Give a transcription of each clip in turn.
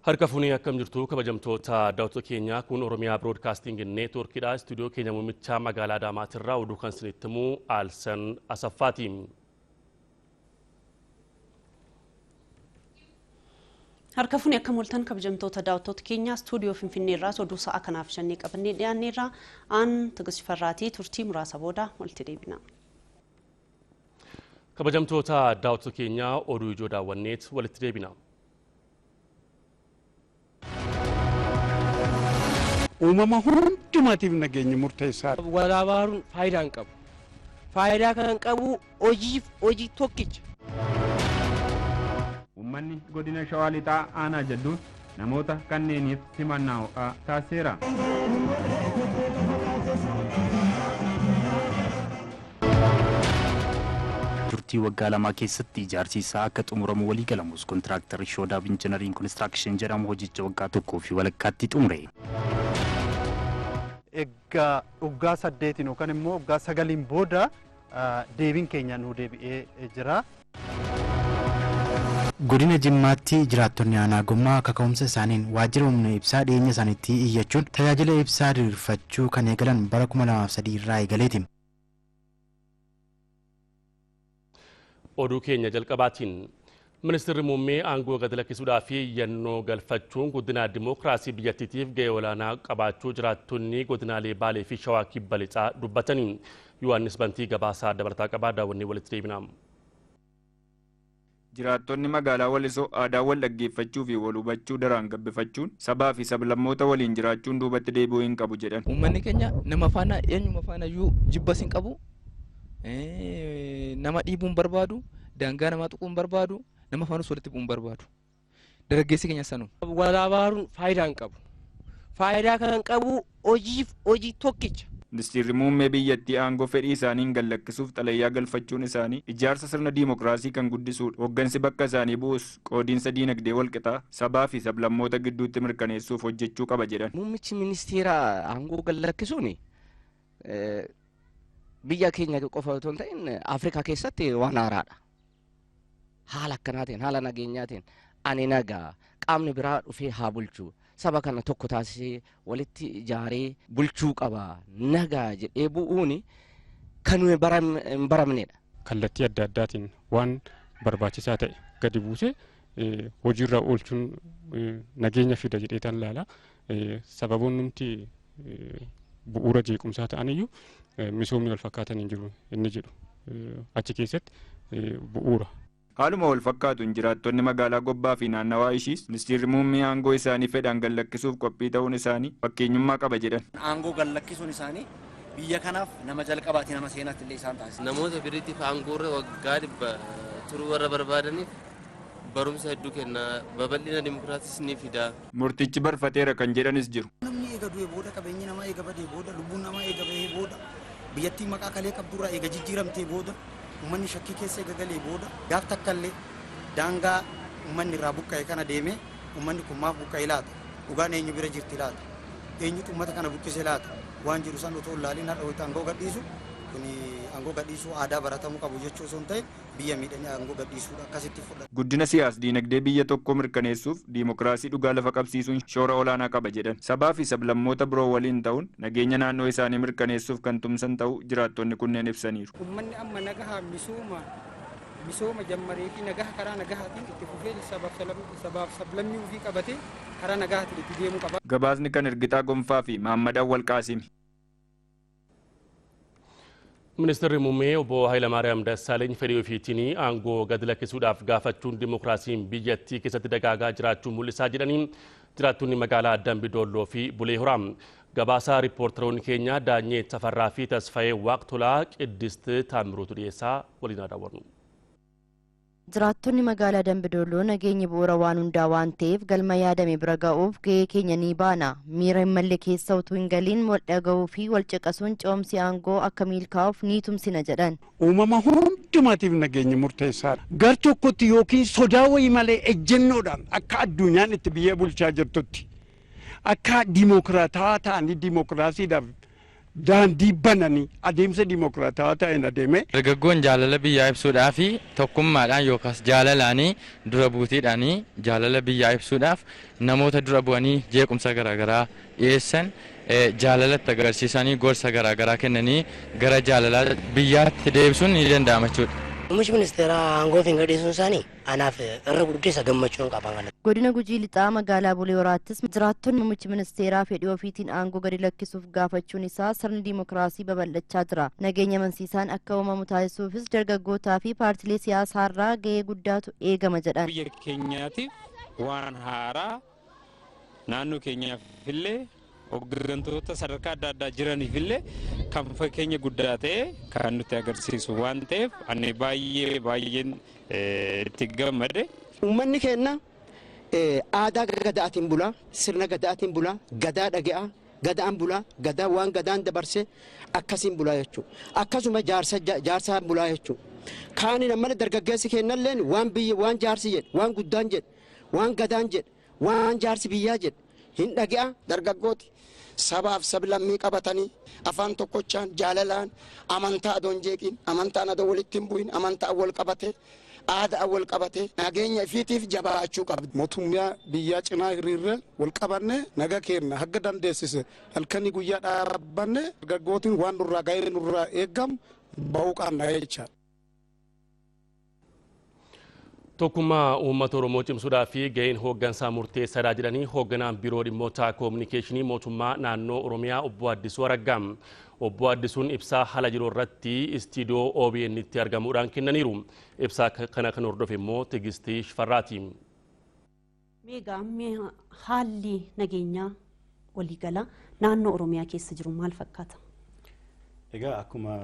Harka fuunee akkam jirtu kabajamtoota daawwattoota keenyaa kun Oromiyaa Broadcasting Networkidha. Istuudiyoo keenya muummicha magaalaa Adaamaa oduu kan isinitti himu Aalsan Asaffaati. Harka fuunee akkam ooltan kabajamtoota daawwattoota keenyaa istuudiyoo Finfinnee irraa oduu sa'a kanaaf jennee qabannee dhiyaanneerra aan Tigist Farraatii turtii muraasa booda walitti deebina. Kabajamtoota daawwattoota keenyaa oduu ijoo daawwanneet walitti deebina. Uumama hundumaatiif nageenya murteessaadha. Walabaaruun faayidaa hin qabu. Faayidaa kan qabu hojii tokkicha. Uummanni godina Shawaa Lixaa aanaa jedhuun namoota kanneeniif simannaa ho'aa taasiseera. Turtii waggaa lamaa keessatti ijaarsi isaa akka xumuramu walii galamus kontiraaktarri Shoodaab Injiinariin Konistiraakshን jedhamu hojicha waggaa tokkoo fi walakkaatti xumure. Egaa waggaa 8 yookaan immoo waggaa 9 booda deebiin keenya nu deebi'ee jira. Godina Jimmaatti jiraattonni aanaa Gommaa kaka'umsa isaaniin waajjira humna ibsaa dhiyeenya isaaniitti iyyachuun tajaajila ibsaa diriirfachuu kan eegalan bara 2003 irraa eegaleeti. Oduu keenya jalqabaatiin Ministeerri muummee aangoo gad lakkisuudhaa fi yannoo galfachuun guddina dimookiraasii biyyattiitiif gahee olaanaa qabaachuu jiraattonni godinaalee Baalee fi Shawaa Kibba Lixaa dubbatanii. Yohaannis Bantii gabaasaa dabalataa qabaa daawwannee walitti deebina. Jiraattonni magaalaa Walisoo aadaa wal dhaggeeffachuu fi wal hubachuu daraan gabbifachuun sabaa fi sablammoota waliin jiraachuun duubatti deebi'uu hin qabu jedhan. Uummanni keenya nama faana eenyuma faana iyyuu jibbas hin qabu. Nama dhiibuun barbaadu, daangaa nama tuquun barbaadu, nama faana walitti bu'uun barbaadu. Dargaggeessi keenya sanu. Walabaaruun faayidaa hin qabu. Faayidaa kan qabu hojii tokkicha. Ministeerri muummee biyyattii aangoo fedhii isaaniin gallakkisuuf xalayyaa galfachuun isaanii ijaarsa sirna diimokiraasii kan guddisuudha. Hooggansi bakka isaanii bu'us qoodiinsa diinagdee walqixaa sabaa fi sablammoota gidduutti mirkaneessuuf hojjechuu qaba jedhan. Muummichi ministeeraa aangoo gallakkisuun biyya keenya qofa otoo hin ta'in Afrikaa keessatti waan haaraadha. Haala akkanaatiin haala nageenyaatiin ani nagaa qaamni biraa dhufee haa bulchu. Saba kana tokko taasisee walitti ijaaree bulchuu qaba nagaa jedhee bu'uun kan hin baramnedha. Kallattii adda addaatiin waan barbaachisaa ta'e gadi buusee hojiirra oolchuun nageenya fida jedhee tan ilaala. Sababoonni nuti bu'uura jeequmsaa ta'aniyyuu misoomni wal fakkaatan hin jiru inni jedhu achi keessatti bu'uura. Haaluma wal fakkaatuun jiraattonni magaalaa Gobbaa fi naannawaa ishiis ministeerri muummee aangoo isaanii fedhaan gallakkisuuf qophii ta'uun isaanii fakkeenyummaa qaba jedhan. Aangoo gallakkisuun isaanii biyya kanaaf nama jalqabaati nama seenaatti illee isaan taasisa. Namoota biriitiif aangoorra waggaa 100 turuu warra barbaadaniif barumsa hedduu kenna babal'ina dimokiraasiis ni fida. Murtichi barfateera kan jedhanis jiru. Namni eega du'ee booda qabeenyi namaa eega badee booda lubbuun namaa eega bahee booda biyyattii maqaa kalee qabdurraa eega jijjiiramtee booda uummanni shakkii keessa eega galee booda gaaf takkallee daangaa uummanni irraa buqqa'e kana deemee uummanni kun maaf buqqa'e laata dhugaan eenyu bira jirti laata eenyutu uummata kana buqqise laata waan jiru san otoo ilaalin har'a wayita aangoo gadhiisu kun aangoo gadhiisuu aadaa baratamuu qabu jechuu osoo hin ta'in biyya miidhanii aangoo gadhiisuudha akkasitti fudhata. Guddina siyaas-diinagdee biyya tokkoo mirkaneessuuf diimokiraasii dhugaa lafa qabsiisuun shoora olaanaa qaba jedhan. Sabaa fi sablammoota biroo waliin ta'uun nageenya naannoo isaanii mirkaneessuuf kan tumsan ta'uu jiraattonni kunneen ibsaniiru. Uummanni amma nagahaa misooma jammaree fi nagaha karaa nagahaatiin itti fufee sabaaf sablammii ofii qabatee karaa nagahaatiin itti deemuu qaba. Gabaasni kan Ergitaa Gonfaa fi Mahammad Awwal Qaasimi. Ministeerri muummee obbo Hayilamaariyaam Dassaaleeny fedhii ofiitiin aangoo gad lakkisuudhaaf gaafachuun dimookiraasiin biyyattii keessatti dagaagaa jiraachuu mul'isaa jedhanii jiraattonni magaalaa Dambidolloo fi Bulee Horaa. Gabaasaa riippoortaroonni keenya Daanyee Tafarraa fi Tasfayee Waaqtolaa Qiddist Taamiruutu dhiyeessaa waliin daawwannu. Jiraattonni magaalaa Dambidolloo nageenyi bu'uura waan hundaa waan ta'eef galma yaadame bira ga'uuf gahee keenya ni baana. Miira hin malle keessa utuu hin galiin wal dhaga'uu fi wal caqasuun coomsi aangoo akka milkaa'uuf ni tumsina jedhan. Uumama hundumaatiif nageenya murteessaadha. Gar tokkotti yookiin sodaa wayii malee ejjennoodhaan akka addunyaan itti biyya bulchaa jirtutti akka diimookiraataa ta'anii diimookiraasiidhaaf daandii bananii adeemsa dimokiraatawaa ta'een adeeme. Dargaggoon jaalala biyyaa ibsuudhaaf tokkummaadhaan yookaas jaalalaanii dura buutiidhaanii jaalala biyyaa ibsuudhaaf namoota dura bu'anii jeequmsa garaagaraa dhiyeessan jaalalatti agarsiisanii gorsa garaagaraa kennanii gara jaalala biyyaatti deebisuun ni danda'ama jechuudha. Muummichi ministeeraa aangootiin gadhiisuun isaanii anaaf irra guddaa gammachuun qaban. Godina Gujii Lixaa magaalaa Bulee Horaattis jiraattonni muummichi ministeeraa fedhii ofiitiin aangoo gadi lakkisuuf gaafachuun isaa sirni diimokiraasii babal'achaa jira. Nageenya amansiisaan akka uumamu taasisuufis dargaggootaa fi paartilee siyaasaarraa gahee guddaatu eegama jedhan. Biyya keenyaatiif waan haaraa naannoo keenyaaf illee hooggantoota sadarkaa adda addaa jiraniif illee kan fakkeenya guddaa ta'e kan nuti agarsiisu waan ta'eef ani baay'een itti gammade. Uummanni keenya aadaa gadaatiin bula, sirna gadaatiin bula, gadaa dhaga'a, gadaan bula, gadaa waan gadaan dabarse akkasiin bula jechuudha. Akkasuma jaarsaan bula jechuudha. Kaani namni dargaggeessi kennallee waan jaarsi jedhe, waan guddaan jedhe, waan gadaan jedhe, waan jaarsi biyyaa jedhe hin dhaga'a dargaggooti. Sabaaf sablammii qabatanii afaan tokkochaan jaalalaan amantaa adoon jeeqiin amantaan adoo walitti hin bu'in amantaa wal qabatee aadaa wal qabatee nageenya ifiitiif jabaachuu qabdi. Mootummaa biyyaa cinaa hiriirree wal qabanne naga keenya hagga dandeessise halkanii guyyaa dhaabbanne dargaggootiin waan nurraa ga'ee nurraa eegamu bahuu qabna jecha. Tokkummaa uummata Oromoo cimsuudhaa fi gaheen hooggansaa murteessaadha jedhanii hoogganaan biiroo dhimmoota koominikeeshinii mootummaa naannoo Oromiyaa obbo Addisuu Araggaa. Obbo Addisuun ibsaa haala jiru irratti istiidiyoo OBN itti argamuudhaan kennaniiru. Ibsaa kana kan hordofe immoo Tigistii Shifarraati. Meegaa haalli nageenyaa waliigala naannoo Oromiyaa keessa jiru maal fakkaata? Egaa akkuma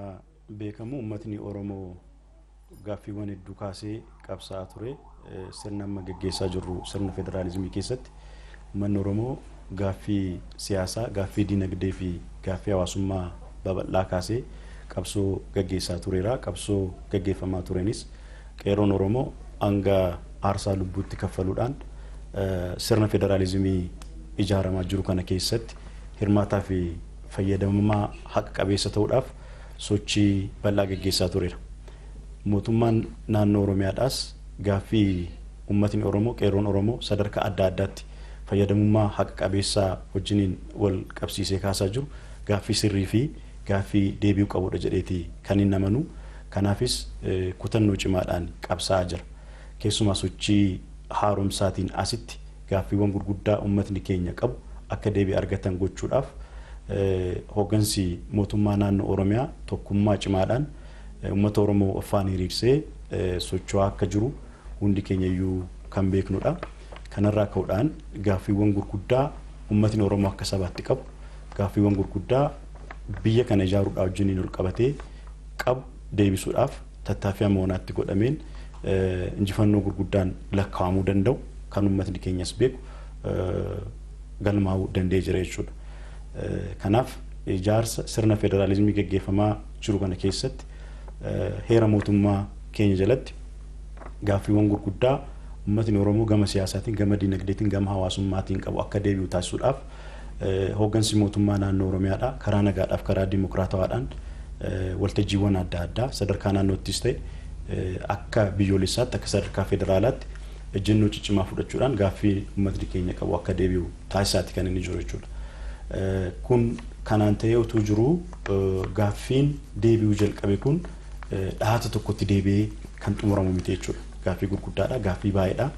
beekamu uummatni Oromoo gaaffiiwwan hedduu kaasee qabsaa ture sirna amma gaggeessaa jirru sirna federaalizimii keessatti uummanni Oromoo gaaffii siyaasaa, gaaffii dinagdee fi gaaffii hawaasummaa babal'aa kaasee qabsoo gaggeessaa tureera. Qabsoo gaggeeffamaa turenis qeerroon Oromoo hanga aarsaa lubbuutti kaffaluudhaan sirna federaalizimii ijaaramaa jiru kana keessatti hirmaataa fi fayyadamummaa haqa qabeessa ta'uudhaaf sochii bal'aa gaggeessaa tureera. Mootummaan naannoo Oromiyaadhaas gaaffii uummatni Oromoo qeerroon Oromoo sadarkaa adda addaatti fayyadamummaa haqa qabeessaa wajjiniin wal qabsiisee kaasaa jiru gaaffii sirrii fi gaaffii deebi'uu qabudha jedheeti kan hin amanu. Kanaafis kutannoo cimaadhaan qabsaa'aa jira. Keessumaa sochii haaromsaatiin asitti gaaffiiwwan gurguddaa uummatni keenya qabu akka deebii argatan gochuudhaaf hooggansi mootummaa naannoo Oromiyaa tokkummaa cimaadhaan uummata Oromoo afaan hiriirsee socho'aa akka jiru hundi keenya iyyuu kan beeknudha. Kanarraa ka'uudhaan gaaffiiwwan gurguddaa uummatni Oromoo akka sabaatti qabu gaaffiiwwan gurguddaa biyya kana ijaaruudhaaf wajjiniin ol qabatee qabu deebisuudhaaf tattaaffii amanaatti godhameen injifannoo gurguddaan lakkaa'amuu danda'u kan uummatni keenyas beeku galmaa'uu danda'ee jira jechuudha. Kanaaf ijaarsa sirna federaalizimii gaggeeffamaa jiru kana keessatti heera mootummaa keenya jalatti gaaffiiwwan gurguddaa uummatni Oromoo gama siyaasaatiin, gama dinagdeetiin, gama hawaasummaatiin qabu akka deebi'u taasisuudhaaf hooggansi mootummaa naannoo Oromiyaadhaa karaa nagaadhaaf karaa dimokiraatawaadhaan waltajjiiwwan adda addaa sadarkaa naannoottis ta'e akka biyyoolessaatti akka sadarkaa federaalaatti ejjennoo ciccimaa fudhachuudhaan gaaffii uummatni keenya qabu akka deebi'u taasisaati kan inni jiru jechuudha. Kun kanaan ta'ee utuu jiru gaaffiin deebi'uu jalqabe kun dhahata tokkotti deebi'ee kan xumuramu miti jechuudha. Gaaffii gurguddaadha, gaaffii baay'eedha.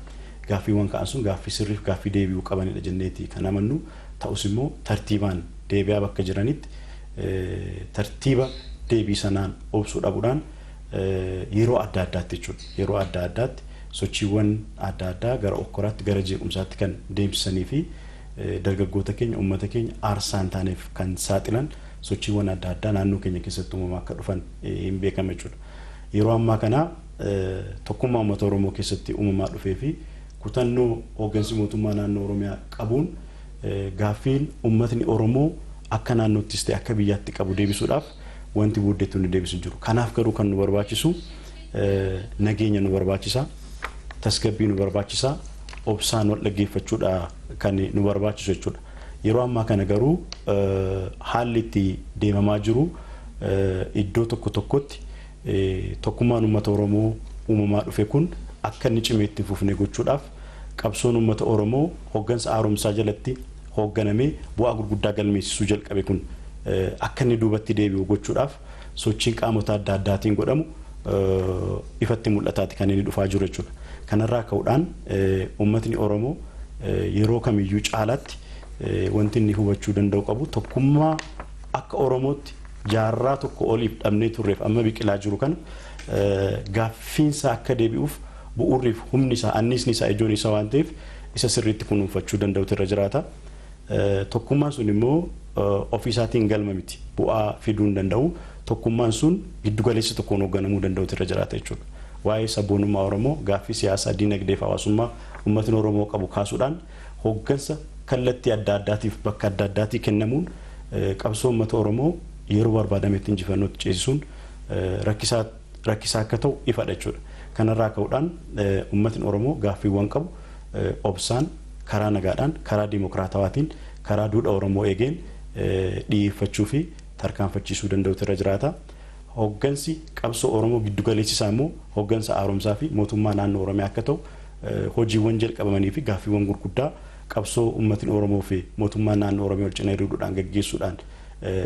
Gaaffiiwwan ka'an sun gaaffii sirriif gaaffii deebi'uu qabanidha jenneeti kan amannu. Ta'us immoo tartiibaan deebi'aa bakka jiranitti tartiiba deebii sanaan obsuu dhabuudhaan yeroo adda addaatti jechuudha. Yeroo adda addaatti sochiiwwan adda addaa gara okkoraatti gara jeequmsaatti kan deemsisanii fi dargaggoota keenya uummata keenya aarsaan taaneef kan saaxilan sochiiwwan adda addaa naannoo keenya keessatti uumamaa akka dhufan hin beekame jechuudha. Yeroo ammaa kana tokkummaa uummata Oromoo keessatti uumamaa dhufee fi kutannoo hooggansi mootummaa naannoo Oromiyaa qabuun gaaffiin uummatni Oromoo akka naannoottis ta'e akka biyyaatti qabu deebisuudhaaf wanti booddeetti nu deebisu jiru. Kanaaf garuu kan nu barbaachisu nageenya nu barbaachisa, tasgabbii nu barbaachisa, obsaan wal dhaggeeffachuudha kan nu barbaachisu jechuudha. Yeroo ammaa kana garuu haalli itti deemamaa jiru iddoo tokko tokkotti tokkummaan uummata Oromoo uumamaa dhufe kun akka inni cimee itti fufne gochuudhaaf qabsoon uummata Oromoo hooggansa haaromsaa jalatti hoogganamee bu'aa gurguddaa galmeessisuu jalqabe kun akka inni duubatti deebi'u gochuudhaaf sochiin qaamota adda addaatiin godhamu ifatti mul'ataati kan inni dhufaa jiru jechuudha. Kanarraa ka'uudhaan uummatni Oromoo yeroo kamiyyuu caalaatti wanti inni hubachuu danda'u qabu tokkummaa akka Oromootti jaarraa tokko oliif dhabnee turreef amma biqilaa jiru kana gaaffiinsa akka deebi'uuf bu'uurriif humni isaa anniisni isaa ijoon isaa waan ta'eef isa sirriitti kunuunfachuu danda'utu irra jiraata. Tokkummaan sun immoo ofiisaatiin galma miti bu'aa fiduu hin danda'u. Tokkummaan sun giddugaleessa tokkoon hoogganamuu danda'utu irra jiraata jechuudha. Waa'ee sabboonummaa Oromoo gaaffii siyaasaa diinagdee fi hawaasummaa uummatni Oromoo qabu kaasuudhaan hooggansa kallattii adda addaatiif bakka adda addaatii kennamuun qabsoo uummata Oromoo yeroo barbaadametti injifannootti ceesisuun rakkisaa akka ta'u ifadha jechuudha. Kanarraa ka'uudhaan uummatni Oromoo gaaffiiwwan qabu obsaan karaa nagaadhaan karaa dimokiraatawaatiin karaa duudhaa Oromoo eegeen dhiyeeffachuu fi tarkaanfachiisuu danda'utu irra jiraata. Hooggansi qabsoo Oromoo giddugaleessi isaa immoo hooggansa haaromsaa fi mootummaa naannoo Oromiyaa akka ta'u hojiiwwan jalqabamanii fi gaaffiiwwan gurguddaa qabsoo uummatni Oromoo fi mootummaa naannoo Oromiyaa wal cina hiriiruudhaan gaggeessuudhaan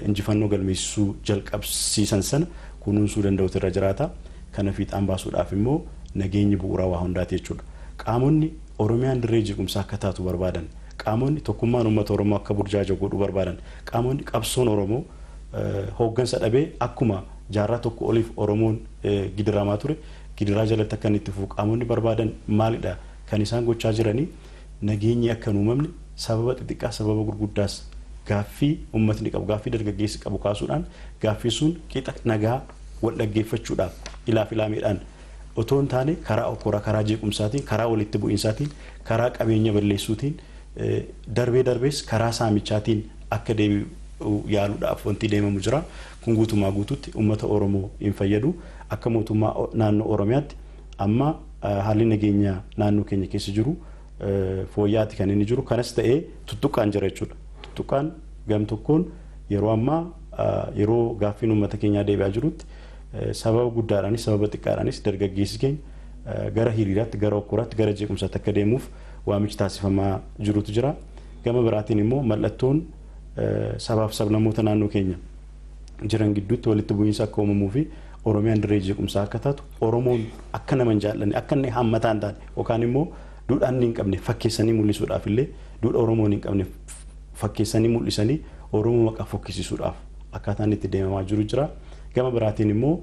injifannoo galmeessisuu jalqabsiisan sana kunuunsuu danda'utu irra jiraata. Kana fiixaan baasuudhaaf immoo nageenyi bu'uuraa waa hundaati jechuudha. Qaamonni Oromiyaan dirree jeequmsaa akka taatu barbaadan, qaamonni tokkummaan uummata Oromoo akka burjaaja'u godhuu barbaadan, qaamonni qabsoon Oromoo hooggansa dhabee akkuma jaarraa tokko oliif Oromoon gidiramaa ture gidiraa jalatti akka inni itti fufu qaamonni barbaadan maalidha kan isaan gochaa jiranii nageenyi akka hin uumamne sababa xixiqqaa sababa gurguddaas gaaffii uummatni qabu gaaffii dargaggeessi qabu kaasuudhaan gaaffii sun qixa nagaa wal dhaggeeffachuudhaaf ilaameedhaan otoo hin taane karaa okkoraa karaa jeequmsaatiin karaa walitti bu'iinsaatiin karaa qabeenya balleessuutiin darbees karaa saamichaatiin akka deebi'u yaaluudhaaf wanti deemamu jira. Kun guutumaa guututti uummata Oromoo hin fayyadu. Akka mootummaa naannoo Oromiyaatti amma haalli nageenyaa naannoo keenya keessa jiru fooyya'aati kan inni jiru. Kanas ta'ee tuttuqqaan jira jechuudha. Tuttuqqaan gam tokkoon yeroo ammaa yeroo gaaffiin uummata keenyaa deebi'aa jirutti sababa guddaadhaanis sababa xiqqaadhaanis dargaggeessi keenya gara hiriiraatti gara okkoraatti gara jeequmsaatti akka deemuuf waamichi taasifamaa jirutu jira. Gama biraatiin immoo mallattoon sabaaf sablammoota naannoo keenya jiran gidduutti walitti bu'iinsa akka uumamuu fi Oromiyaan dirree jeequmsaa akka taatu Oromoon akka nama hin jaallanne akka inni hammataa hin taane yookaan immoo duudhaa inni hin qabne fakkeessanii mul'isuudhaaf illee duudhaa Oromoo hin qabne fakkeessanii mul'isanii Oromoo maqaa fokkisiisuudhaaf akkaataan itti deemamaa jiru jira. Gama biraatiin immoo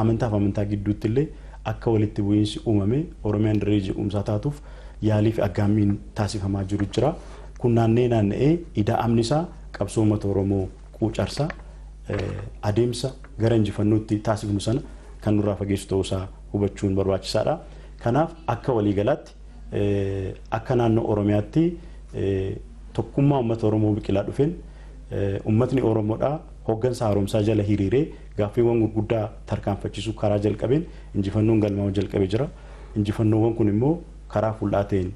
amantaaf amantaa gidduutti illee akka walitti bu'iinsi uumame Oromiyaan dirree jeequmsaa taatuuf yaalii fi aggaammiin taasifamaa jiru jira. Kun naanna'ee ida'amni isaa qabsoo uummata Oromoo quucarsaa adeemsa gara injifannootti taasifnu sana kan nurraa fageessu ta'uusaa hubachuun barbaachisaadha. Kanaaf akka waliigalaatti akka naannoo Oromiyaatti tokkummaa uummata Oromoo biqilaa dhufeen uummatni Oromoodhaa hooggansa haaromsaa jala hiriiree gaaffiiwwan gurguddaa tarkaanfachiisuu karaa jalqabeen injifannoon galmaa'uu jalqabee jira. Injifannoowwan kun immoo karaa fuul'aa ta'een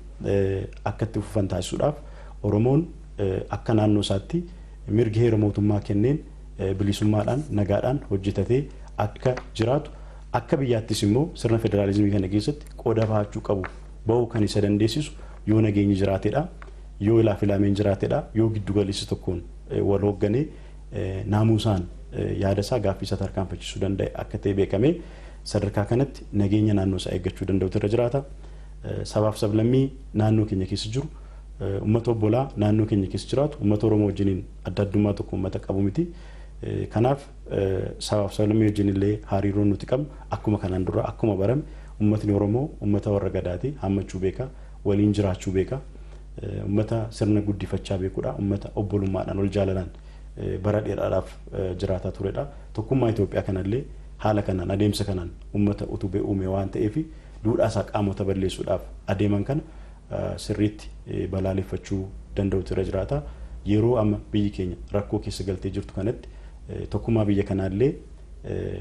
akka itti fufan taasisuudhaaf Oromoon akka naannoo isaatti mirga heera mootummaa kenneen bilisummaadhaan nagaadhaan hojjetatee akka jiraatu akka biyyaattis immoo sirna federaalizimii kana keessatti qooda bahachuu qabu bahuu kan isa dandeessisu yoo nageenyi jiraateedha yoo ilaafilaameen jiraateedha yoo giddugaleessi tokkoon wal hoogganee naamuusaan yaada isaa gaaffii isaa tarkaanfachiisuu danda'e akka ta'e beekamee sadarkaa kanatti nageenya naannoo isaa eeggachuu danda'utu irra jiraata. Sabaaf sablammii naannoo keenya keessa jiru uummata obbolaa naannoo keenya keessa jiraatu uummata Oromoo wajjiniin adda addummaa tokko uummata qabu miti. Kanaaf sabaaf sablammii wajjin illee hariiroon nuti qabnu akkuma kanaan dura akkuma barame uummatni Oromoo uummata warra gadaati hammachuu beeka waliin jiraachuu beeka uummata sirna guddifachaa beekuudha uummata obbolummaadhaan wal jaalalaan bara dheeraadhaaf jiraataa turedha. Tokkummaa Itoophiyaa kanallee haala kanaan adeemsa kanaan uummata utubee uume waan ta'eef duudhaa isaa qaamota balleessuudhaaf adeeman kana sirriitti balaaleffachuu danda'utu irra jiraata. Yeroo amma biyyi keenya rakkoo keessa galtee jirtu kanatti tokkummaa biyya kanaallee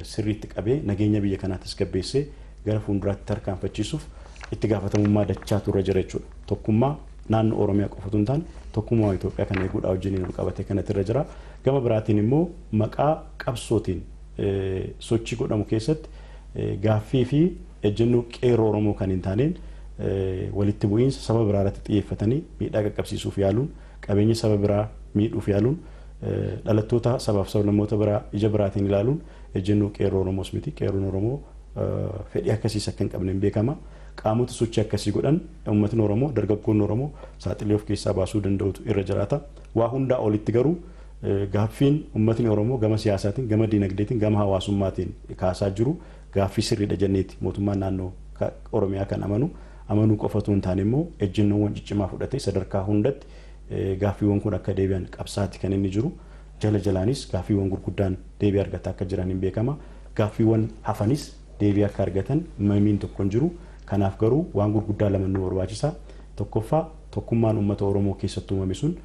sirriitti qabee nageenya biyya kanaattis gabbeessee gara fuulduraatti tarkaanfachiisuuf itti gaafatamummaa dachaatu irra jira jechuudha. Tokkummaa naannoo Oromiyaa qofatu hin taane tokkummaa Itoophiyaa kan eeguudhaa wajjiniin wal qabatee kanatti irra jira. Gama biraatiin immoo maqaa qabsootiin sochii godhamu keessatti gaaffii fi ejjennoo qeerroo Oromoo kan hin taaneen walitti bu'iinsa saba biraa irratti xiyyeeffatanii miidhaa qaqqabsiisuuf yaaluun qabeenya saba biraa miidhuuf yaaluun dhalattoota sabaaf sablammoota biraa ija biraatiin ilaaluun ejjennoo qeerroo Oromoos miti. Qeerroon Oromoo fedhii akkasiis akka hin qabneen beekama. Qaamota sochii akkasii godhan uummatni Oromoo dargaggoonni Oromoo saaxilee of keessaa baasuu danda'utu irra jiraata. Waa hundaa olitti garuu gaaffiin uummatni Oromoo gama siyaasaatiin gama diinagdeetiin gama hawaasummaatiin kaasaa jiru gaaffii sirriidha jenneeti mootummaan naannoo Oromiyaa kan amanuu qofatu hin taane immoo ejjennoowwan ciccimaa fudhatee sadarkaa hundatti gaaffiiwwan kun akka deebi'an qabsaatti kan inni jiru. Jala jalaanis gaaffiiwwan gurguddaan deebii argataa akka jiran hin beekama. Gaaffiiwwan hafanis deebii akka argatan mamiin tokko hin jiru. Kanaaf garuu waan gurguddaa lama nu barbaachisa. Tokkoffaa tokkummaan uummata Oromoo keessatti uumame sun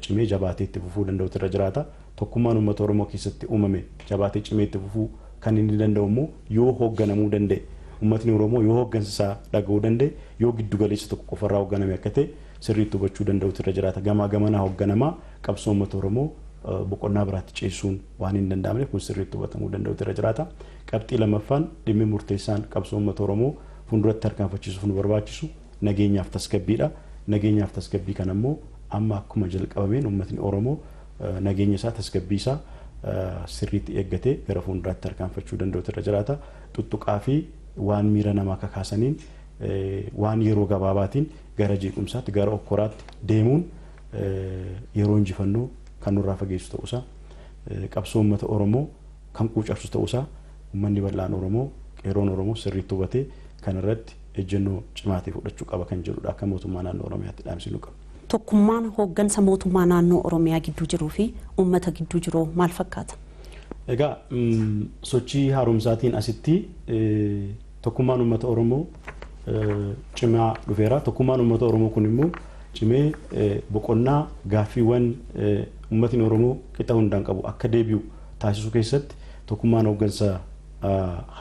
cimee jabaatee itti fufuu danda'utu irra jiraata. Tokkummaan uummata Oromoo keessatti uumame jabaatee cimee itti fufuu kan inni danda'u immoo yoo hoogganamuu danda'e. Uummatni Oromoo yoo hooggansa isaa dhaga'uu danda'e yoo giddu galeessa tokko qofarraa hoogganame akka ta'e sirriitti hubachuu danda'utu irra jiraata. Gamaa gamanaa hoogganamaa qabsoo uummata Oromoo boqonnaa biraatti ceesisuun waan hin danda'amne kun sirriitti hubatamuu danda'utu irra jiraata. Qabxii lammaffaan dhimmi murteessaan qabsoo uummata Oromoo fuulduratti harkaanfachiisuuf nu barbaachisu nageenyaaf tasgabbiidha. Nageenyaaf tasgabbii kana immoo amma akkuma jalqabameen uummatni Oromoo nageenya isaa tasgabbii isaa sirriitti eeggatee gara fuulduraatti harkaanfachuu danda'utu irra jiraata. Tuttuqaa fi waan miira namaa kakaasaniin waan yeroo gabaabaatiin gara jeequmsaatti gara okkoraatti deemuun yeroo injifannoo kan nurraa fageessu ta'uusaa qabsoo uummata Oromoo kan quucarsu ta'uusaa uummanni bal'aan Oromoo qeerroon Oromoo sirriitti hubatee kan irratti ejjennoo cimaatee fudhachuu qaba kan jedhudha akka mootummaa naannoo Oromiyaatti dhaamsinu qaba. Tokkummaan hooggansa mootummaa naannoo Oromiyaa gidduu jiruu fi uummata gidduu jiru maal fakkaata? Egaa sochii haaromsaatiin asitti tokkummaan uummata Oromoo cimaa dhufeera. Tokkummaan uummata Oromoo kun immoo cimee boqonnaa gaaffiiwwan uummatni Oromoo qixa hundaan qabu akka deebi'u taasisuu keessatti tokkummaan hooggansa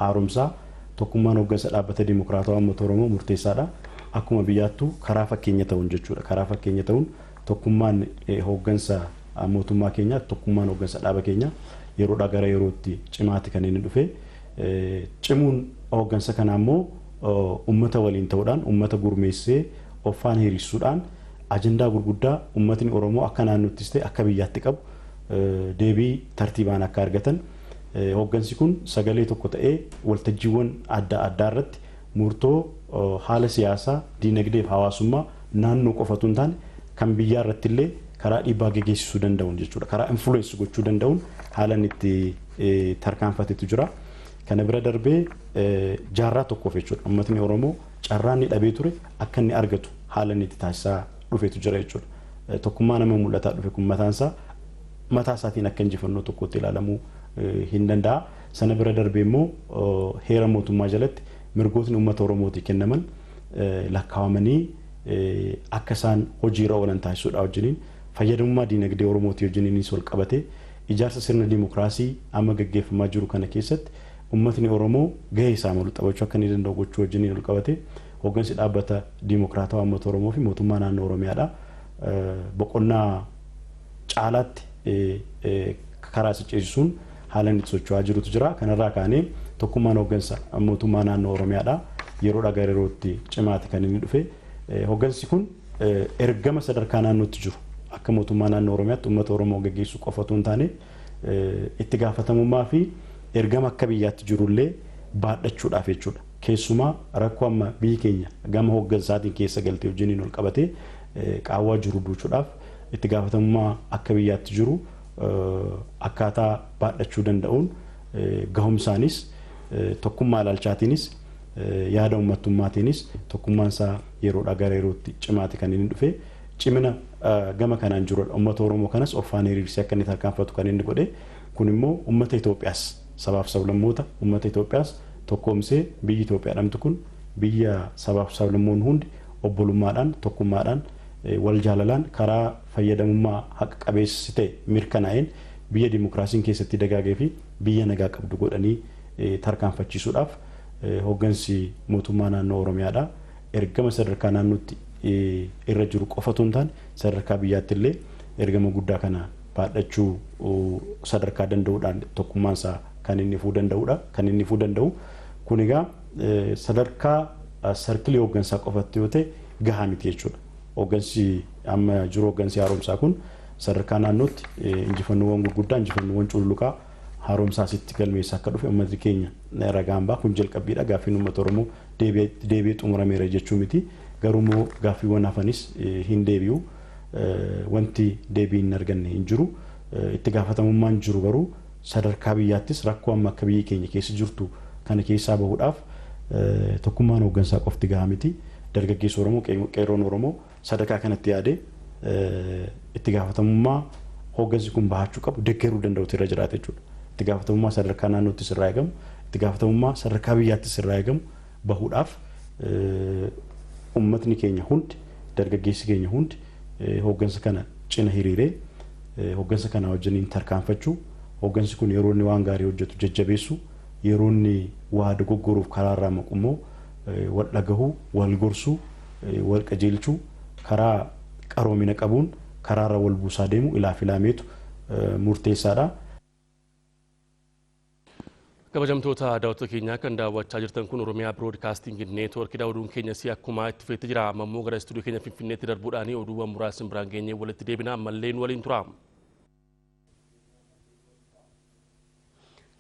haaromsaa tokkummaan hooggansa dhaabbata dimokiraatawaa uummata Oromoo murteessaadha. Akkuma biyyaattuu karaa fakkeenya ta'uun jechuudha. Karaa fakkeenya ta'uun tokkummaan hooggansa mootummaa keenyaa tokkummaan hooggansa dhaaba keenyaa yeroodhaa gara yerootti cimaatti kan inni dhufe. Cimuun hooggansa kanaa immoo uummata waliin ta'uudhaan uummata gurmeessee offaan hiriirsuudhaan ajandaa gurguddaa uummatni Oromoo akka naannoottis ta'e akka biyyaatti qabu deebii tartiibaan akka argatan hooggansi kun sagalee tokko ta'ee waltajjiiwwan adda addaa irratti murtoo haala siyaasaa diinagdee fi hawaasummaa naannoo qofatu hin taane kan biyyaa irratti illee karaa dhiibbaa geessisuu danda'uun jechuudha. Karaa influence gochuu danda'uun haala itti tarkaanfatetu jira. Kana bira darbee jaarraa tokkoof jechuudha. Uummatni Oromoo carraa inni dhabee ture akka inni argatu haala itti taasisaa dhufetu jira jechuudha. Tokkummaa nama mul'ataa dhufe kun mataa isaatiin akka injifannoo tokkotti ilaalamuu hin danda'a. Sana bira darbee immoo heera mootummaa jalatti mirgootni uummata Oromootii kennaman lakkaawamanii akka isaan hojiirra oolan taasisuudha wajjiniin fayyadamummaa diinagdee Oromootii wajjiniinis wal qabatee ijaarsa sirna dimokiraasii amma gaggeeffamaa jiru kana keessatti uummatni Oromoo gahee isaa malu taphachuu akka inni danda'u gochuu wajjiniin wal qabatee hooggansi dhaabbata dimokiraatawaa uummata Oromoo fi mootummaa naannoo Oromiyaadha. Boqonnaa caalaatti karaa ceesisuun haala inni socho'aa jirutu jira. Kanarraa kaanee tokkummaan hooggansa mootummaa naannoo Oromiyaadha. Yeroodhaa gara yerootti cimaatti kan inni dhufe. Hooggansi kun ergama sadarkaa naannootti jiru akka mootummaa naannoo Oromiyaatti uummata Oromoo gaggeessuu qofatu hin taane itti gaafatamummaa fi ergama akka biyyaatti jirullee baadhachuudhaaf jechuudha. Keessumaa rakkoo amma biyyi keenya gama hooggansaatiin keessa galtee wajjiniin ol qabatee qaawwaa jiru duuchuudhaaf itti gaafatamummaa akka biyyaatti jiru akkaataa baadhachuu danda'uun gahumsaanis tokkummaa ilaalchaatiinis yaada uummattummaatiinis tokkummaan isaa yeroodhaa gara yerootti cimaatti kan inni dhufe. Cimina gama kanaan jiru uummata Oromoo kanas offaan hiriirsee akka inni tarkaanfatu kan inni godhe. Kun immoo uummata Itoophiyaas sabaaf sablammoota uummata Itoophiyaas tokkoomsee biyyi Itoophiyaa dhamtu kun biyya sabaaf sablammoon hundi obbolummaadhaan tokkummaadhaan wal jaalalaan karaa fayyadamummaa haqa qabeessi ta'e mirkanaa'een biyya dimokiraasiin keessatti dagaagee fi biyya nagaa qabdu godhanii tarkaanfachiisuudhaaf hooggansi mootummaa naannoo Oromiyaadha. Ergama sadarkaa naannootti irra jiru qofatu hin taane sadarkaa biyyaatti illee ergama guddaa kana baadhachuu sadarkaa danda'uudhaan tokkummaan isaa kan inni fuu danda'udha. Kan inni fuu danda'u kun egaa sadarkaa sarkilii hooggansaa qofatti yoo ta'e gahaa miti jechuudha. Hooggansi amma jiru hooggansi haaromsaa kun sadarkaa naannootti injifannoowwan gurguddaa injifannoowwan cululuqaa haaromsaa sitti galmeessa akka dhufe uummatni keenya ragaan baa kun jalqabbiidha. Gaaffiin uummata Oromoo deebi'ee xumurameera jechuu miti. Garuu gaaffiiwwan hafanis hin deebi'u. Wanti deebii hin arganne hin jiru. Itti gaafatamummaan jiru garuu sadarkaa biyyaattis rakkoo amma akka biyyi keenya keessa jirtu kana keessaa bahuudhaaf tokkummaan hooggansaa qofti gahaa miti. Dargaggeessi Oromoo qeerroon Oromoo sadarkaa kanatti yaadee itti gaafatamummaa hooggansi kun bahachuu qabu deeggaruu danda'utu irra jiraata jechuudha. Itti gaafatamummaa sadarkaa naannoottis irraa eegamu, itti gaafatamummaa sadarkaa biyyaattis irraa eegamu bahuudhaaf uummatni keenya hundi, dargaggeessi keenya hundi hooggansa kana cina hiriiree hooggansa kana wajjiniin tarkaanfachuu, hooggansi kun yeroo inni waan gaarii hojjetu jajjabeessu, yeroo inni waa dogoggoruuf karaarraa maqummoo wal dhagahuu, wal gorsuu, wal qajeelchuu, karaa qaroomina qabuun karaarra wal buusaa deemu ilaafilameetu murteessaadha. Kabajamtoota daawwattoota keenyaa kan daawwachaa jirtan kun Oromiyaa Broadcasting Network oduun keenya si akkuma itti fufeetti jira. Ammoo gara istuudiyoo keenya Finfinneetti darbuudhaan oduuwwan muraasni biraan geenyee walitti deebina. Ammalleen waliin tura.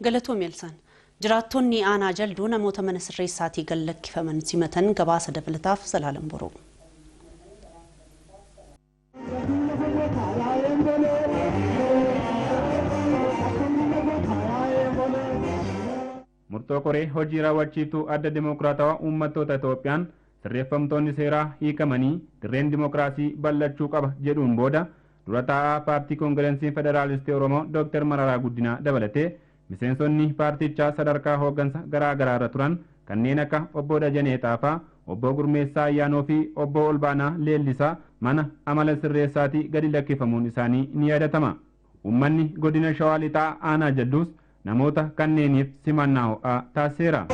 Galatoomii Elsaan. Jiraattonni aanaa jalduu namoota mana sirreessaatii gallakkifaman simatan gabaasa dabalataaf Salaalam Boroo. Murtoo koree hojii raawwachiiftuu adda dimokiraatawaa uummattoota Itoophiyaan sirreeffamtoonni seeraa hiikamanii dirreen dimokiraasii bal'achuu qaba jedhuun booda dura taa'aa paartii koongireensii federaalistii Oromoo Dr. Mararaa Guddinaa dabalatee miseensonni paartichaa sadarkaa hooggansa garaa garaarra turan kanneen akka obbo Dajanee Xaafaa, obbo Gurmeessaa Ayyaanoo fi obbo Olbaanaa Leellisaa mana amala sirreessaatii gadi lakkifamuun isaanii ni yaadatama. Uummanni godina Shawaa Lixaa aanaa Jadduus namoota kanneeniif simannaa ho'aa taasiseera.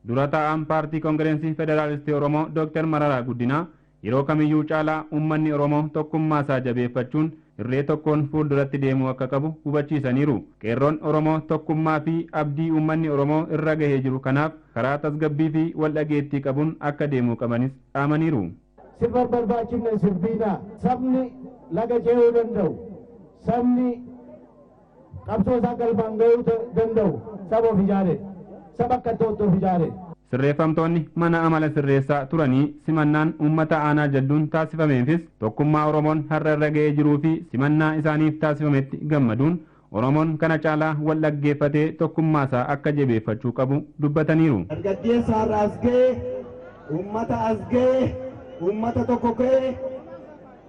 Dura taa'aan paartii koongireensii federaalistii Oromoo Dr. Mararaa Guddinaa yeroo kamiyyuu caalaa uummanni Oromoo tokkummaa isaa jabeeffachuun irree tokkoon fuulduratti deemuu akka qabu hubachiisaniiru. Qeerroon Oromoo tokkummaa fi abdii uummanni Oromoo irra gahee jiru kanaaf karaa tasgabbii fi wal dhageettii qabuun akka deemuu qabanis dhaamaniiru. Sirba barbaachifne sirbiina sabni laga ce'uu danda'u, sabni qabsoo isaa galmaan gahuu danda'u saba of ijaare, saba akka itti of ijaare. Sirreeffamtoonni mana amala sirreessaa turanii simannaan uummata aanaa jalduun taasifameefis tokkummaa Oromoon har'a irra ga'ee jiruu fi simannaa isaaniif taasifametti gammaduun Oromoon kana caalaa wal dhaggeeffatee tokkummaa isaa akka jabeeffachuu qabu dubbataniiru. Dargaggeessa har'a as ga'ee, uummata as ga'ee, uummata tokko ga'ee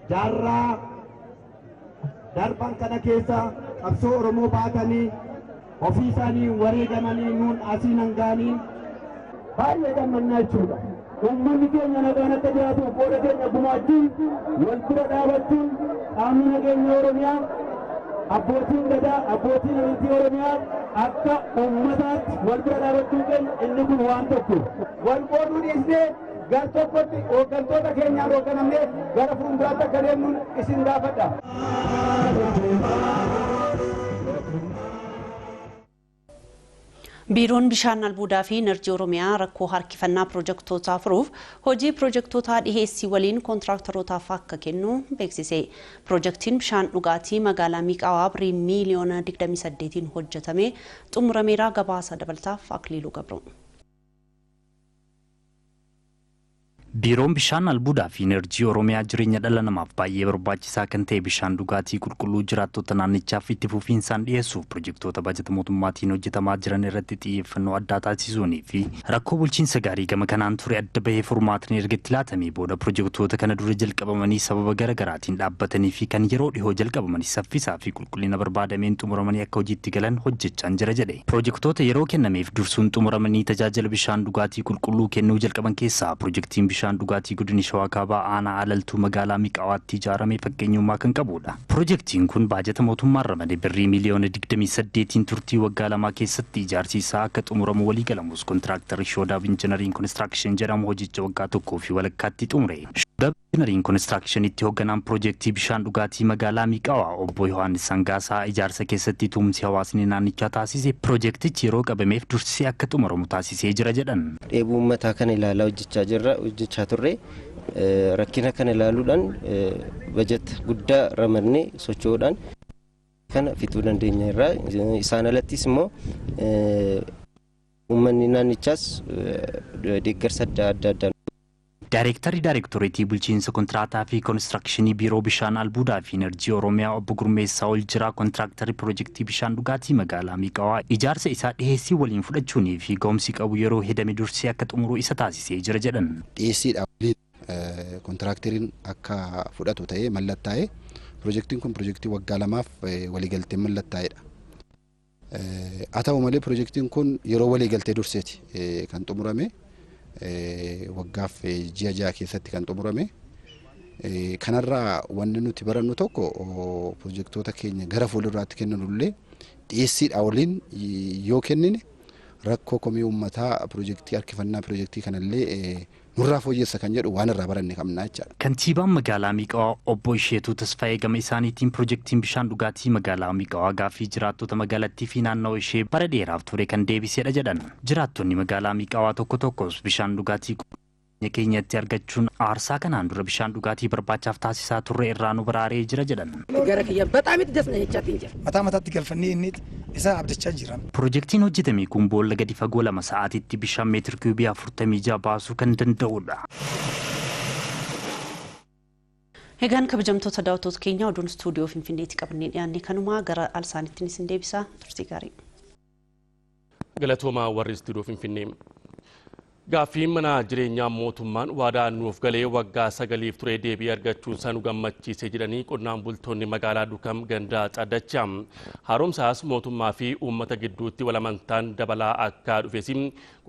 jaarraa darban kana keessa qabsoo Oromoo baatanii ofii isaanii wareegamanii nuun asii nangaanii baay'ee gammannaa jechuudha. Uummanni keenya nagaan akka jiraatuuf qooda keenya gumaachuun wal bira dhaabachuun qaamni nageenya Oromiyaa abbootiin gadaa abbootiin amantii Oromiyaa akka uummataatti wal bira dhaabachuu keenya inni kun waan tokko wal qooduu dhiisnee gar tokkotti hooggantoota keenyaan hoogganamnee gara fuulduraatti akka deemnuun isin gaafadha. Biiroon bishaan albuudaa fi enerjii Oromiyaa rakkoo harkifannaa piroojektootaa furuuf hojii piroojektootaa dhiheessii waliin kontiraaktarootaaf akka kennu beeksise. Piroojeektiin bishaan dhugaatii magaalaa Miiqaawaa birrii miiliyoona 28 hojjetame xumurameera. Gabaasa dabalataaf Akliiluu Gabroo. Biiroon bishaan albuudaa fi enerjii Oromiyaa jireenya dhala namaaf baay'ee barbaachisaa kan ta'e bishaan dhugaatii qulqulluu jiraattota naannichaaf itti fufiinsaan dhiyeessuuf piroojektota baajata mootummaatiin hojjetamaa jiran irratti xiyyeeffannoo addaa taasisuunii fi rakkoo bulchiinsa gaarii gama kanaan ture adda bahee furmaatni erga itti laatamee booda piroojektota kana dura jalqabamanii sababa garaagaraatiin dhaabbatanii fi kan yeroo dhihoo jalqabamanii saffisaa fi qulqullina barbaadameen xumuramanii akka hojiitti galan hojjechaa jira jedhe. Piroojektota yeroo kennameef dursuun xumuramanii tajaajila bishaan dhugaatii qulqulluu kennuu jalqaban keessaa piroojeektiin bishaan bishaan dhugaatii godina Shawaa Kaabaa aanaa alaltuu magaalaa Miqaawaatti ijaarame fakkeenyummaa kan qabudha. Piroojeektiin kun baajata mootummaan ramadee birrii miliyoona 28 turtii waggaa lamaa keessatti ijaarsi isaa akka xumuramu walii galamus kontiraaktarri Shoodaab Injinariin Konistiraakshን jedhamu hojicha waggaa tokkoo fi walakkaatti xumure. Shoodaab Injinariin Konistiraakshinitti hoogganaan piroojeektii bishaan dhugaatii magaalaa Miqaawaa obbo Yohaannis Sangaasaa ijaarsa keessatti tumsi hawaasni naannichaa taasise piroojeektichi yeroo qabameef dursee akka xumuramu taasisee jira jedhan. Dheebuu uummataa kana ilaalaa hojjechaa turre rakkina kana ilaaluudhaan bajata guddaa ramadnee socho'uudhaan kana fixuu dandeenya irraa isaan alattis immoo uummanni naannichaas deeggarsa adda addaa Daareektoreetii bulchiinsa kontiraataa fi konistirakshinii biiroo bishaan albuudaa fi enerjii Oromiyaa obbo Gurmeessaa Oljiraa kontiraaktarri piroojeektii bishaan dhugaatii magaalaa Miqaawaa ijaarsa isaa dhiheessii waliin fudhachuunii fi ga'umsi qabu yeroo hedame dursee akka xumuru isa taasisee jira jedhan. Dhiheessiidhaaf kontiraakteriin akka fudhatu ta'ee mallattaa'ee piroojeektiin kun piroojeektii waggaa lamaaf waliigaltee mallattaa'edha. Haa ta'u malee piroojeektiin kun yeroo waliigaltee durseeti kan xumurame. Waggaaf ji'a ja'a keessatti kan xumurame. Kanarraa wanni nuti barannu tokko piroojeektoota keenya gara fuulduraatti kennanullee dhiyeessiidhaa waliin yoo kennine rakkoo komii uummataa piroojeektii harkifannaa piroojeektii kanallee nurraa fooyyessa kan jedhu waan irraa baranne qabna jechaadha. Kantiibaan magaalaa Miqaawaa obbo Isheetuu Tasfaayee gama isaaniitiin piroojeektiin bishaan dhugaatii magaalaa Miqaawaa gaaffii jiraattota magaalattii fi naannoo ishee bara dheeraaf ture kan deebisedha jedhan. Jiraattonni magaalaa Miqaawaa tokko tokkos bishaan dhugaatii keenyatti argachuun aarsaa kanaan dura bishaan dhugaatii barbaachaaf taasisaa turre irraa nu baraaree jira jedhan. Gara kiyya በጣም የተደሰነቻት እንጂ ማታማታት ገልፈኒ እኒት isa abdachaa jiran. Piroojeektiin hojjetame kun boolla gadi fagoo 2 sa'aatiitti bishaan meetir kiubii 46 baasuu kan danda'udha. Egaan kabajamtoota daawwattoota keenya oduun istuudiyoo Finfinneetti qabannee dhiyaanne kanumaa gara alsaanittiin isin deebisaa turtii gaarii. Galatoomaa warri istuudiyoo Finfinnee. Gaaffii mana jireenyaa mootummaan waadaa nuuf galee waggaa 9 ture deebii argachuun isaa nu gammachiisee jedhanii qonnaan bultoonni magaalaa Dukam gandaa Caddachaa. Haaromsaas mootummaa fi uummata gidduutti walamantaan dabalaa akka dhufes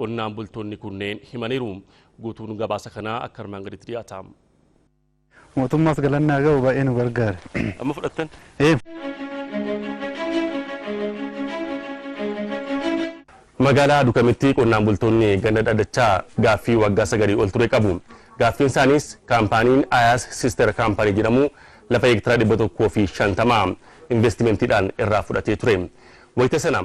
qonnaan bultoonni kunneen himaniiru. Guutuun gabaasa kanaa akka armaan gaditti dhiyaata. Mootummaas galannaa ga'u baay'ee nu gargaara. Amma fudhattan? Magaalaa Dukamitti qonnaan bultoonni ganda Caddachaa gaaffii waggaa 9 ol ture qabu. Gaaffiin isaaniis kaampaaniin Ayas Sister Kaampaanii jedhamu lafa heektara 150 investimentiidhaan irraa fudhatee ture. Wayita sana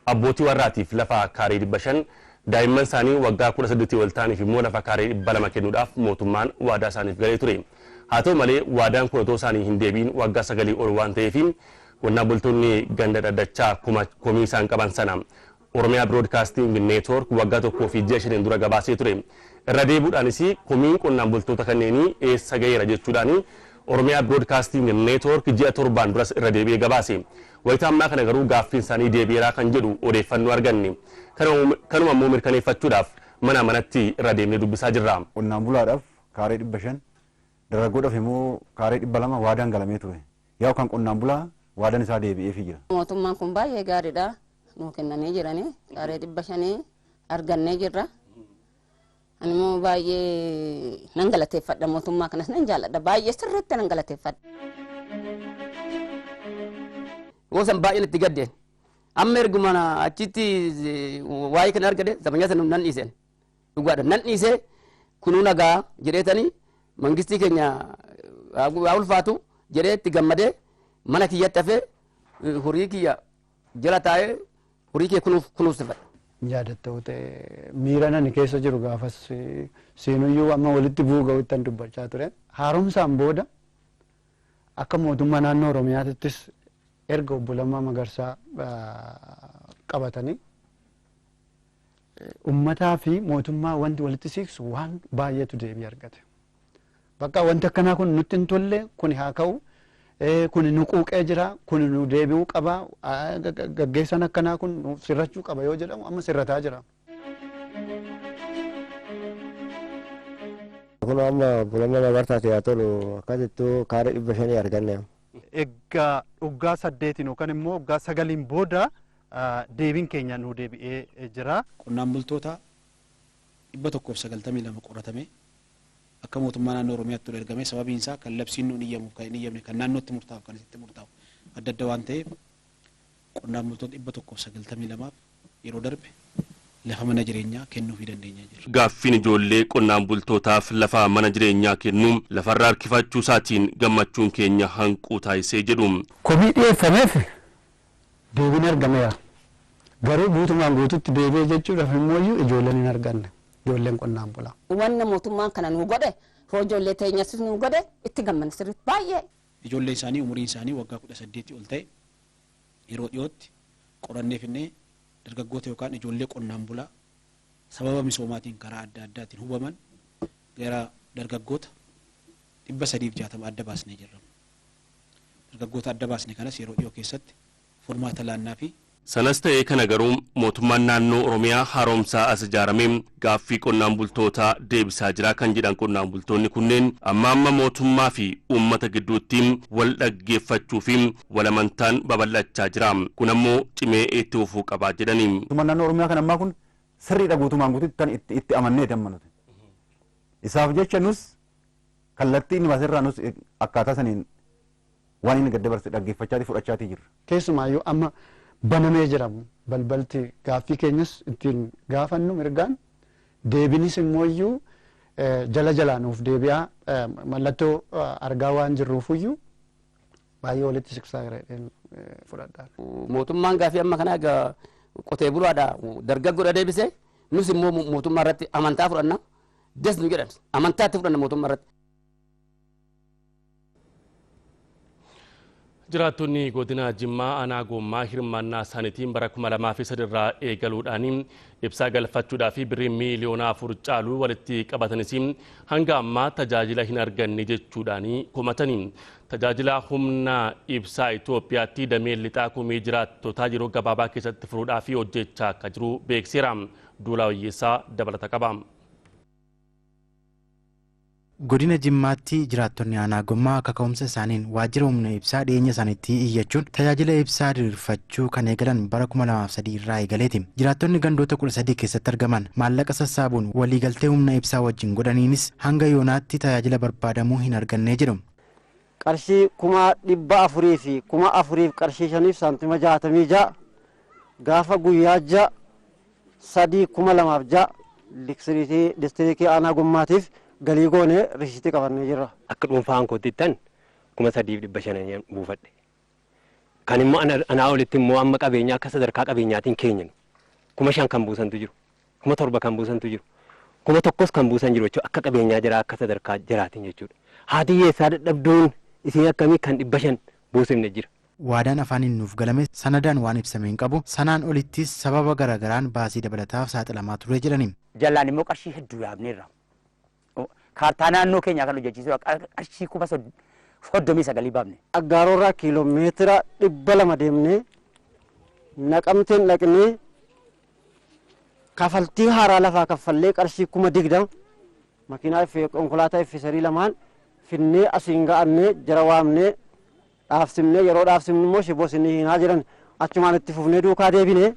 abbootii warraatiif lafa kaarii 500 daa'imman isaanii waggaa 18 ol ta'aniif immoo lafa kaarii 200 kennuudhaaf mootummaan waadaa isaaniif galee ture. Haa ta'u malee waadaan kun otoo isaanii hin deebiin waggaa 9 ol waan ta'eef qonnaan bultoonni ganda Caddachaa komii isaan qaban sana Oromiyaa Broadcasting Network waggaa 1 fi ji'a 5 dura gabaasee ture. Irra deebuudhaanis komiin qonnaan bultoota kanneenii eessa gaheera jechuudhaan Oromiyaa Broadcasting Network ji'a 7 duras irra deebi'ee gabaase. Wayita ammaa kana garuu gaaffiin isaanii deebi'eeraa kan jedhu odeeffannoo arganne. Kanuma immoo mirkaneeffachuudhaaf mana manatti irra deemnee dubbisaa jirra. Qonnaan bulaadhaaf kaarii 500 dargaggoodhaaf immoo kaarii 200 waadaan galamee ture. Yaa kan qonnaan bulaa waadaan isaa deebi'eefii jira. Mootummaan kun baay'ee gaariidha. Nu kennanii jiranii kaarii 500 argannee jirra. Ani immoo baay'ee nan galateeffadha mootummaa kanas nan jaalladha baay'ee sirriitti nan galateeffadha. Wosan baay'een itti gaddeen amma erguma achitti waa'ee kana argade zabanyaa sana nan dhiiseen dhugaadha nan dhiisee kunuu nagaa jedheetanii mangistii keenya haa ulfaatu jedhee itti gammadee mana kiyyatti hafee horii kiyya jala taa'ee horii kee kunuunsifadha. Yaadatta'u ta'e miira nani keessa jiru gaafas seenuyyuu amma walitti bu'uu ga'uuttan dubbachaa ture. Haaromsaan booda akka mootummaa naannoo Oromiyaattis erga obbo Lammaa Magarsaa qabatanii uummataa fi mootummaa wanti walitti siqsu waan baay'eetu deebii argate. Bakka wanti akkanaa kun nutti hin tolle kun haa ka'u. Kun nu quuqee jira kun nu deebi'uu qaba gaggeessan akkanaa kun sirrachuu qaba yoo jedhamu amma sirrataa jira. Kun amma Lammaa Magarsaati haa tolu akkasittuu kaarii 500 arganne. Egaa waggaa 8 yookaan immoo waggaa 9 booda deebiin keenya nu deebi'ee jira. Qonnaan bultoota 192 qoratame akka mootummaa naannoo Oromiyaatti ergame sababiin isaa kan labsiin nuun iyyamu kan iyyamne kan naannootti murtaa'u kan itti murtaa'u adda adda waan ta'eef qonnaan bultoota 192 yeroo darbe lafa mana jireenyaa kennuufii dandeenya jira. Gaaffiin ijoollee qonnaan bultootaaf lafa mana jireenyaa kennuun lafarraa harkifachuu isaatiin gammachuun keenya hanquu taasisee jedhu. Komii dhiyeeffameef deebiin argameera. Garuu guutumaan guututti deebi'ee jechuudhaaf immoo ijoolleen hin arganne. Ijoolleen qonnaan bulaa. Wanna mootummaan kana nu godhe hoo ijoollee teenyas nu godhe itti gammanne sirriitti baay'ee. Ijoollee isaanii umuriin isaanii waggaa 18 ol ta'e yeroo dhiyootti qorannee finnee dargaggoota yookaan ijoollee qonnaan bulaa sababa misoomaatiin karaa adda addaatiin hubaman gara dargaggoota 360 adda baasnee jirra. Dargaggoota adda baasne kanas yeroo dhiyoo keessatti furmaata laannaa fi sanas ta'ee kana garuu mootummaan naannoo Oromiyaa haaromsaa as ijaaramee gaaffii qonnaan bultootaa deebisaa jira kan jedhan qonnaan bultoonni kunneen amma mootummaa fi uummata gidduutti wal dhaggeeffachuu fi walamantaan babal'achaa jira. Kun ammoo cimee itti fufuu qabaa jedhanii. Mootummaan naannoo Oromiyaa kan ammaa kun sirriidha guutumaan guututti kan itti amannee dammanuti. Isaaf jecha nus kallattii inni basirraa nus akkaataa saniin waan inni gadda barse dhaggeeffachaatii fudhachaatii jirra. Keessumaayyuu amma banamee jiramu balbalti gaaffii keenyas ittiin gaafannu mirgaan deebinis immoo jala jalaanuuf deebi'aa mallattoo argaa waan jirruufuyyuu baay'ee walitti siqsaa jireedhaan fudhadhaa. Mootummaan gaaffii amma kana qotee bulaadha dargaggoodha deebisee nus immoo mootummaa irratti amantaa fudhanna des nu jedhan amantaatti fudhanna mootummaa irratti. Jiraattonni godina Jimmaa aanaa Gommaa hirmaannaa isaaniitiin bara 2003 irraa eegaluudhaan ibsaa galfachuudhaa fi birrii miiliyoona 4 caalu walitti qabatanis hanga ammaa tajaajila hin arganne jechuudhaan komatanii. Tajaajila humna ibsaa Itoophiyaatti dameen lixaa komii jiraattotaa yeroo gabaabaa keessatti furuudhaa fi hojjechaa akka jiru beeksiseera. Duulaa Wayyeessaa dabalata qaba. Godina Jimmaatti jiraattonni aanaa Gommaa akka ka'umsa isaaniin waajjira humna ibsaa dhiyeenya isaaniitti iyyachuun tajaajila ibsaa diriirfachuu kan eegalan bara 2003 irraa eegaleeti. Jiraattonni gandoota 13 keessatti argaman maallaqa sassaabuun waliigaltee humna ibsaa wajjin godhaniinis hanga yoonaatti tajaajila barbaadamuu hin argannee jedhu. Qarshii 400 fi 4,000 qarshii 5 saantima 66 gaafa guyyaa 6 3,206 liksiriitii distriikii aanaa Gommaatiif galii goone rishitii qabannee jirra. Akka dhuunfaan kootittan 3,500 buufadhe. Kan immoo anaa olitti immoo amma qabeenya akka sadarkaa qabeenyaatiin keenyan 5,000 kan buusantu jiru 7,000 kan buusantu jiru 1,000 kan buusan jiru jechuudha akka qabeenyaa jira akka sadarkaa jiraatiin jechuudha. Haati hiyyeessaa dadhabduun isiin akkamii kan 500 buusifne jira. Waadaan afaaniin nuuf galame sanadaan waan ibsameen qabu sanaan olittis sababa garagaraan baasii dabalataaf saaxilamaa ture jedhani. Jallaan immoo qarshii hedduu yaabneerra. Kaartaa naannoo keenyaa kan hojjechiisu qarshii 39 baafne. Aggaarorraa kiiloomeetira 200 deemnee Naqamteen dhaqnee kafaltii haaraa lafaa kaffallee qarshii 20,000 makiinaa konkolaataa iffisarii lamaan finnee asiin ga'annee jara waamnee dhaabsifnee yeroo dhaabsifnu immoo shiboo sinii hinaa jiran achumaan itti fufnee duukaa deebinee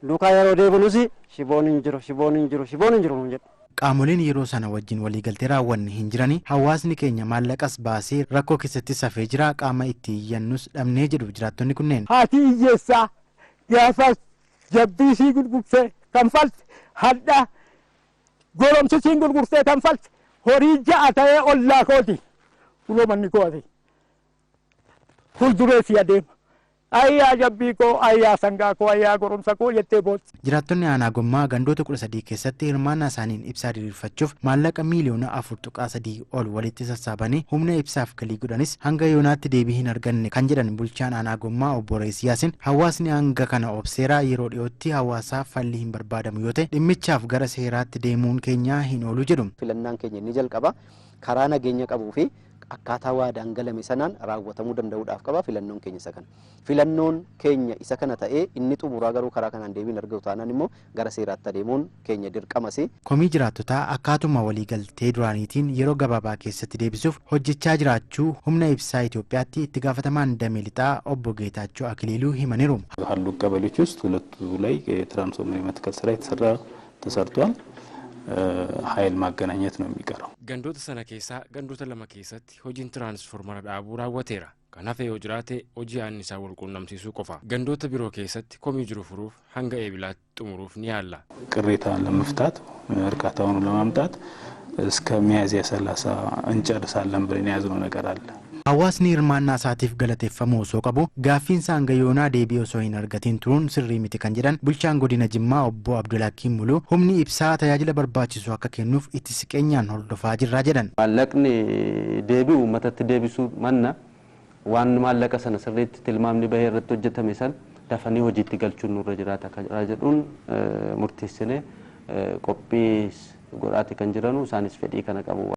duukaa yeroo deebinus shiboon hin jiru shiboon hin jiru shiboon hin jiru nuun jedhu. Qaamoleen yeroo sana wajjin waliigaltee raawwanne hin jirani hawaasni keenya maallaqas baasee rakkoo keessatti safee jira qaama itti iyyannus dhabnee jedhu jiraattonni kunneen. Haati hiyyeessaa gaafa jabbii sii gurgursee kan falte hadha goromsi sii gurgursee kan falte horii ja'a ta'ee ollaa kooti kuloo manni kooti fuulduree si adeema. Ayyaa jabbii koo ayyaa sangaa koo ayyaa goromsa koo jettee booddi. Jiraattonni aanaa Gommaa gandoota 13 keessatti hirmaannaa isaaniin ibsaa diriirfachuuf maallaqa miiliyoona 4.3 ol walitti sassaabanii humna ibsaaf galii godhanis hanga yoonaatti deebii hin arganne kan jedhan bulchaan aanaa Gommaa obbo Rees Yaasin hawaasni hanga kana obseeraa yeroo dhiyootti hawaasaaf falli hin barbaadamu yoo ta'e dhimmichaaf gara seeraatti deemuun keenya hin oolu jedhu. Filannaan keenya ni jalqaba karaa nageenya qabuu fi akkaataa waadaan galame sanaan raawwatamuu danda'uudhaaf qaba filannoon keenya isa kana. Filannoon keenya isa kana ta'ee inni xumuraa garuu karaa kanaan deebiin argatu taanaan immoo gara seeraatti adeemuun keenya dirqamasi. Komii jiraattotaa akkaatuma waliigaltee duraaniitiin yeroo gabaabaa keessatti deebisuuf hojjechaa jiraachuu humna ibsaa Itoophiyaatti itti gaafatamaan damee lixaa obbo Geetaachoo Akiliiluu himaniiru. ባሉ ቀበሌዎች ውስጥ ሁለቱ ላይ የትራንስፎርመር የመትከል ስራ የተሰራ ተሰርቷል። ኃይል ማገናኘት ነው የሚቀረው። ገንዶተ ሰነ ኬሳ ገንዶተ ለማ ኬሰቲ ሆጂን ትራንስፎርመር ዳቡ ራወቴራ ከናፈ ዮጅራቴ ሆጂ አንሳ ወልቁnnamsiisu qofa ገንዶተ ቢሮ ኬሰቲ ኮሚ ጅሩ ፍሩፍ ሀንጋ ኤቢላት ጥሙሩፍ ኒያላ ቅሬታን ለመፍታት እርካታውን ለማምጣት እስከ ሚያዝያ 30 እንጨርሳለን ብለን ያዝነው ነገር አለ። Hawaasni hirmaannaa isaatiif galateeffamuu osoo qabu gaaffiin isaa hanga yoonaa deebii osoo hin argatiin turuun sirrii miti kan jedhan bulchaan godina Jimmaa obbo Abdulhakiim Muluu humni ibsaa tajaajila barbaachisu akka kennuuf itti siqeenyaan hordofaa jirra jedhan. Maallaqni deebii uummatatti deebisuu manna waan maallaqa sana sirriitti tilmaamni bahee irratti hojjetame san dafanii hojiitti galchuun nurra jiraata kan jedhuun murteessinee qophii godhaati kan jiranu isaanis fedhii kana qabu.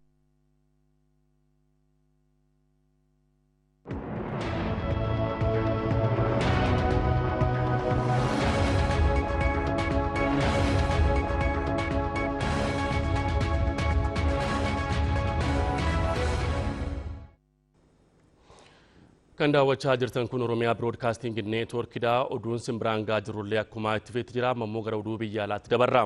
Kan daawwachaa jirtan kun Oromiyaa Broadcasting Network dha. Oduun simbiraan gaajirullee akkuma itti feeti jira. Ammoo gara oduu biyya alaatti dabarra.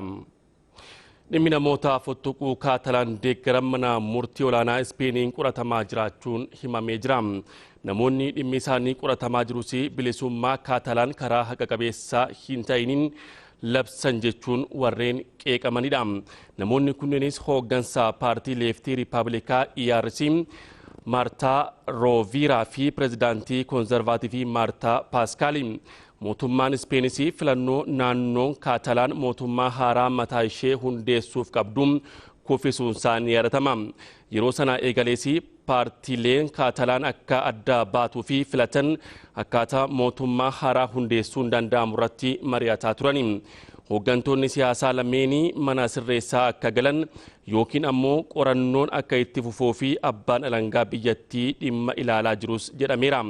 Dhimmi namoota fottoquu Kaatalaan deeggaran mana murtii olaanaa Ispeeniin qoratamaa jiraachuun himamee jira. Namoonni dhimmi isaanii qoratamaa jirus bilisummaa Kaatalaan karaa haqa qabeessa hin ta'iniin labsan jechuun warreen qeeqamanidha. Namoonni kunneenis hooggansa paartii leeftii Riippaabilikaa ERC Martaa Rooviraa fi pirezidaantii koonzervaativii Martaa Paaskaali. Mootummaan Ispeenis filannoo naannoon Kaatalaan mootummaa haaraa mataa ishee hundeessuuf qabdu kuffisuun isaanii yaadatama. Yeroo sana eegalees paartiileen Kaatalaan akka adda baatuu fi filatan akkaataa mootummaa haaraa hundeessuun danda'amu irratti mari'ataa turani. Hooggantoonni siyaasaa lameenii mana sirreessaa akka galan yookiin ammoo qorannoon akka itti fufuu fi abbaan alangaa biyyattii dhimma ilaalaa jirus jedhameera.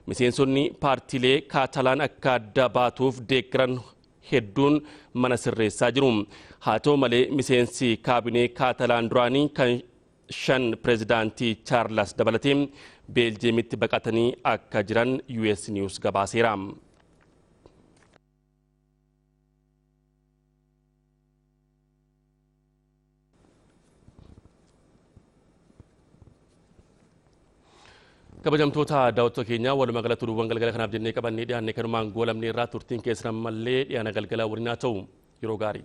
Miseensonni paartiilee Kaatalaan akka adda baatuuf deeggaran hedduun mana sirreessaa jiru. Haa ta'u malee miseensi kaabinee Kaatalaan duraanii kan 5 pirezidaantii Chaarlas dabalatee Beeljeemitti baqatanii akka jiran US News gabaaseera. Kabajamtoota daawwattoota keenya walumaa galatti oduuwwan galgala kanaaf jennee qabannee dhiyaanne kanumaan goolamne irraa turtiin keessan mallee dhiyaana galgala waliin haa ta'u yeroo gaarii.